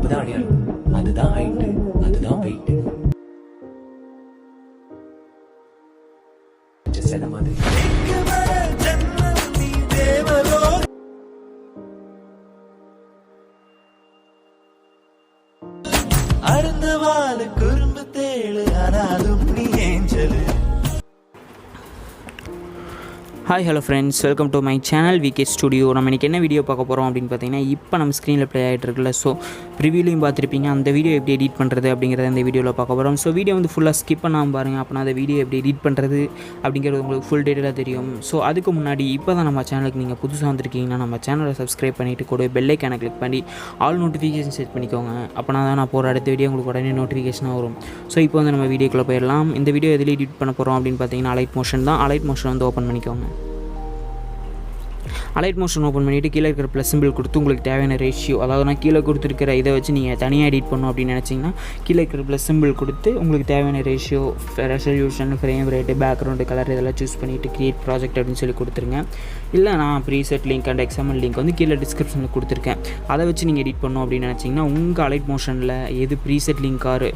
அப்பதான் அடையாளம். அதுதான் ஹைட்டு, அதுதான் வெயிட். சில மாதிரி அருந்தவால குறும்பு தேழு ஆனாலும் நீ angel. Hi hello friends, welcome to my channel VK studio. நம்ம இன்றைக்கி என்ன வீடியோ பார்க்க போகிறோம் அப்படின்னு பார்த்தீங்கன்னா, இப்போ நம்ம ஸ்க்ரீனில் ப்ளே ஆகிட்டு இருக்குல்ல, ஸோ ப்ரிவியூலையும் பார்த்துருப்பீங்க. அந்த வீடியோ எப்படி எடிட் பண்ணுறது அப்படிங்கிறத இந்த வீடியோவில் பார்க்க போகிறோம். ஸோ வீடியோ வந்து ஃபுல்லாக ஸ்கிப் பண்ணாமல் பாருங்கள், அப்போனா அந்த வீடியோ எப்படி எடிட் பண்ணுறது அப்படிங்கிறது உங்களுக்கு ஃபுல் டீட்டெயிலாக தெரியும். ஸோ அதுக்கு முன்னாடி இப்போ தான் நம்ம சேனலுக்கு நீங்கள் புதுசாக வந்திருக்கீங்கன்னா நம்ம சேனலை சப்ஸ்கிரைப் பண்ணிவிட்டு கூட பெல் ஐக்கானை கிளிக் பண்ணி ஆல் நோட்டிஃபிகேஷன் செட் பண்ணிக்கோங்க. அப்போனா தான் நான் போகிற அடுத்த வீடியோ உங்களுக்கு உடனே நோட்டிஃபிகேஷனாக வரும். ஸோ இப்போ வந்து நம்ம வீடியோக்குள்ளே போயிடலாம். இந்த வீடியோ எதில் எடிட் பண்ண போகிறோம் அப்படின்னு பார்த்தீங்கன்னா, அலைட் மோஷன் தான். அலைட் மோஷன் வந்து ஓப்பன் பண்ணிக்கோங்க. அலைட் மோஷன் ஓப்பன் பண்ணிவிட்டு கீழே இருக்கிற ப்ளஸ் சிம்பிள் கொடுத்து உங்களுக்கு தேவையான ரேஷியோ, அதாவது நான் கீழே கொடுத்துருக்கிற இதை வச்சு நீங்கள் தனியாக எடிட் பண்ணணும் அப்படின்னு நினச்சிங்கன்னா கீழே இருக்கிற ப்ளஸ் சிம்பிள் கொடுத்து உங்களுக்கு தேவையான ratio, resolution, frame rate, background colour இதெல்லாம் சூஸ் பண்ணிவிட்டு கிரியேட் ப்ராஜெக்ட் அப்படின்னு சொல்லி கொடுத்துருங்க. இல்லை நான் preset link and XML link வந்து கீழே டிஸ்கிரிப்ஷனில் கொடுத்துருக்கேன். அதை வச்சு நீங்கள் எடிட் பண்ணணும் அப்படின்னு நினச்சிங்கன்னா உங்கள் அலைட் மோஷனில் எது preset link or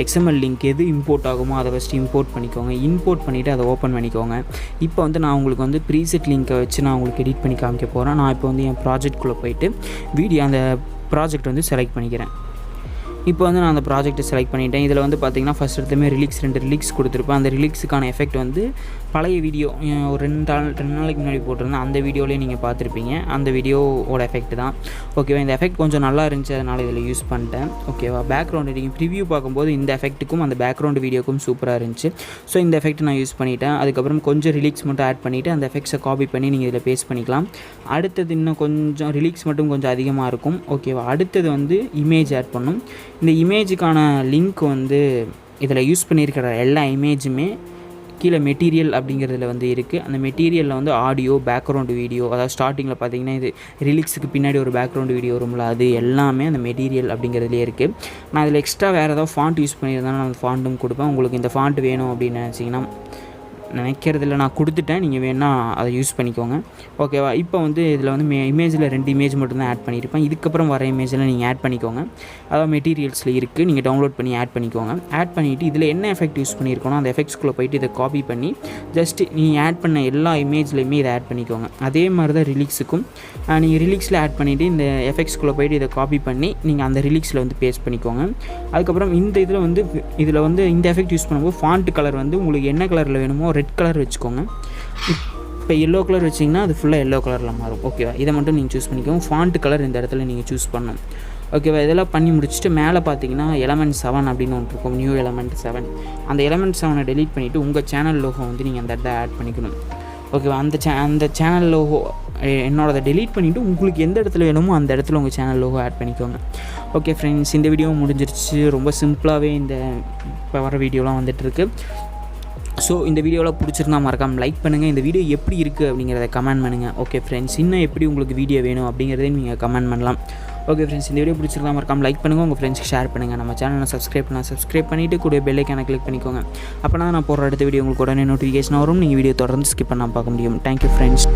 XML link எது இம்போர்ட் ஆகுமோ அதை ஃபஸ்ட்டு இம்போர்ட் பண்ணிக்கோங்க. இம்போர்ட் பண்ணிவிட்டு அதை ஓப்பன் பண்ணிக்கோங்க. இப்போ வந்து நான் உங்களுக்கு வந்து ப்ரீசெட் லிங்க்கை வச்சு நான் உங்களுக்கு எடிட் பண்ணி காமிக்க போகிறேன். நான் இப்போ வந்து என் ப்ராஜெக்ட்குள்ளே போயிட்டு அந்த ப்ராஜெக்ட் வந்து செலக்ட் பண்ணிக்கிறேன். இப்போ வந்து நான் அந்த ப்ராஜெக்ட்டை செலக்ட் பண்ணிட்டேன். இதில் வந்து பார்த்திங்கன்னா ஃபஸ்ட் எடுத்துமே ரெண்டு ரிலீக்ஸ் கொடுத்துருப்பேன். அந்த ரிலீக்ஸுக்கான எஃபெக்ட் வந்து பழைய வீடியோ ஒரு ரெண்டு நாளைக்கு முன்னாடி போட்டிருந்தேன். அந்த வீடியோலேயே நீங்கள் பார்த்துருப்பீங்க. அந்த வீடியோவோட எஃபெக்ட் தான். ஓகேவா, இந்த எஃபெக்ட் கொஞ்சம் நல்லா இருந்துச்சு, அதனால் இதில் யூஸ் பண்ணிட்டேன். ஓகேவா, பேக்ரவுண்ட் நீங்கள் ப்ரிவியூ பார்க்கும்போது இந்த எஃபெக்ட்டுக்கும் அந்த பேக்ரவுண்டு வீடியோக்கும் சூப்பராக இருந்துச்சு. ஸோ இந்த எஃபெக்ட் நான் யூஸ் பண்ணிட்டேன். அதுக்கப்புறம் கொஞ்சம் ரிலீக்ஸ் மட்டும் ஆட் பண்ணிவிட்டு அந்த எஃபெக்ட்ஸை காப்பி பண்ணி நீங்கள் இதில் பேஸ்ட் பண்ணிக்கலாம். அடுத்தது இன்னும் கொஞ்சம் ரிலீக்ஸ் மட்டும் கொஞ்சம் அதிகமாக இருக்கும். ஓகேவா, அடுத்தது வந்து இமேஜ் ஆட் பண்ணும். இந்த இமேஜுக்கான லிங்க் வந்து இதில் யூஸ் பண்ணியிருக்கிற எல்லா இமேஜுமே கீழே மெட்டீரியல் அப்படிங்கிறதுல வந்து இருக்குது. அந்த மெட்டீரியலில் வந்து ஆடியோ, பேக்ரவுண்டு வீடியோ, அதாவது ஸ்டார்டிங்கில் பார்த்தீங்கன்னா இது ரிலீக்ஸுக்கு பின்னாடி ஒரு பேக்ரவுண்டு வீடியோ வரும்ல, அது எல்லாமே அந்த மெட்டீரியல் அப்படிங்கிறதுலே இருக்குது. நான் இதில் எக்ஸ்ட்ரா வேறு ஏதாவது ஃபாண்ட் யூஸ் பண்ணியிருந்தாலும் நான் அந்த ஃபாண்ட்டும் கொடுப்பேன். உங்களுக்கு இந்த ஃபாண்ட் வேணும் அப்படின்னு நினச்சிங்கன்னா நினைக்கிறதில்ல, நான் கொடுத்துட்டேன், நீங்கள் வேணால் அதை யூஸ் பண்ணிக்கோங்க. ஓகேவா, இப்போ வந்து இதில் வந்து இமேஜில் 2 இமேஜ் மட்டும்தான் ஆட் பண்ணியிருப்பேன். இதுக்கப்புறம் வர இமேஜில் நீங்கள் ஆட் பண்ணிக்கோங்க. அதாவது மெட்டீரியல்ஸில் இருக்குது, நீங்கள் டவுன்லோட் பண்ணி ஆட் பண்ணிக்கோங்க. ஆட் பண்ணிவிட்டு இதில் என்ன எஃபெக்ட் யூஸ் பண்ணியிருக்கணும் அந்த எஃபெக்ட்ஸ்குள்ளே போய்ட்டு இதை காப்பி பண்ணி ஜஸ்ட்டு நீங்கள் ஆட் பண்ண எல்லா இமேஜ்லேயுமே இதை ஆட் பண்ணிக்கோங்க. அதே மாதிரி தான் ரிலீக்ஸுக்கும் நீங்கள் ரிலீக்ஸில் ஆட் பண்ணிவிட்டு இந்த எஃபெக்ட்ஸ்குள்ளே போய்ட்டு இதை காப்பி பண்ணி நீங்கள் அந்த ரிலீக்ஸில் வந்து பேஸ்ட் பண்ணிக்கோங்க. அதுக்கப்புறம் இந்த இதில் வந்து இந்த எஃபெக்ட் யூஸ் பண்ணும்போது ஃபாண்ட் கலர் வந்து உங்களுக்கு என்ன கலரில் வேணுமோ ரெட் கலர் வச்சுக்கோங்க. இப்போ எல்லோ கலர் வச்சிங்கன்னா அது ஃபுல்லாக எல்லோ கலரில் மாறும். ஓகேவா, இதை மட்டும் நீங்கள் சூஸ் பண்ணிக்கோங்க. ஃபாண்ட் கலர் இந்த இடத்துல நீங்கள் சூஸ் பண்ணணும். ஓகேவா, இதெல்லாம் பண்ணி முடிச்சுட்டு மேலே பார்த்தீங்கன்னா எலமெண்ட் 7 அப்படின்னு ஒன்று இருக்கும், நியூ எலமெண்ட் 7. அந்த எலமெண்ட் 7 டெலீட் பண்ணிவிட்டு உங்கள் சேனல் லோகோ வந்து நீங்கள் அந்த இடத்த ஆட் பண்ணிக்கணும். ஓகேவா, அந்த சேனல் லோகோ என்னோடதை டெலீட் பண்ணிவிட்டு உங்களுக்கு எந்த இடத்துல வேணுமோ அந்த இடத்துல உங்கள் சேனல் லோகோ ஆட் பண்ணிக்கோங்க. ஓகே ஃப்ரெண்ட்ஸ், இந்த வீடியோ முடிஞ்சிருச்சு. ரொம்ப சிம்பிளாகவே இந்த இப்போ வர வீடியோலாம் வந்துட்டுருக்கு. ஸோ இந்த வீடியோவில் பிடிச்சிருந்தா மறக்காமல் லைக் பண்ணுங்கள். இந்த வீடியோ எப்படி இருக்குது அப்படிங்கிறத கமெண்ட் பண்ணுங்கள். ஓகே ஃப்ரெண்ட்ஸ், இன்னும் எப்படி உங்களுக்கு வீடியோ வேணும் அப்படிங்கிறதையும் நீங்கள் கமெண்ட் பண்ணலாம். ஓகே ஃப்ரெண்ட்ஸ், இந்த வீடியோ பிடிச்சிருந்தா மறக்காமல் லைக் பண்ணுங்கள், உங்கள் ஃப்ரெண்ட்ஸ்க்கு ஷேர் பண்ணுங்கள். நம்ம சேனலை சப்ஸ்கிரைப் பண்ணிவிட்டு கூட பெல் ஐக்கானை கிளிக் பண்ணிக்கோங்க. அப்போ நான் போடுற அடுத்த வீடியோ உங்களுக்கு உடனே நோட்டிஃபிகேஷன் வரும். நீங்கள் வீடியோ தொடர்ந்து ஸ்கிப் பண்ணாமல் பார்க்க முடியும். Thank you friends.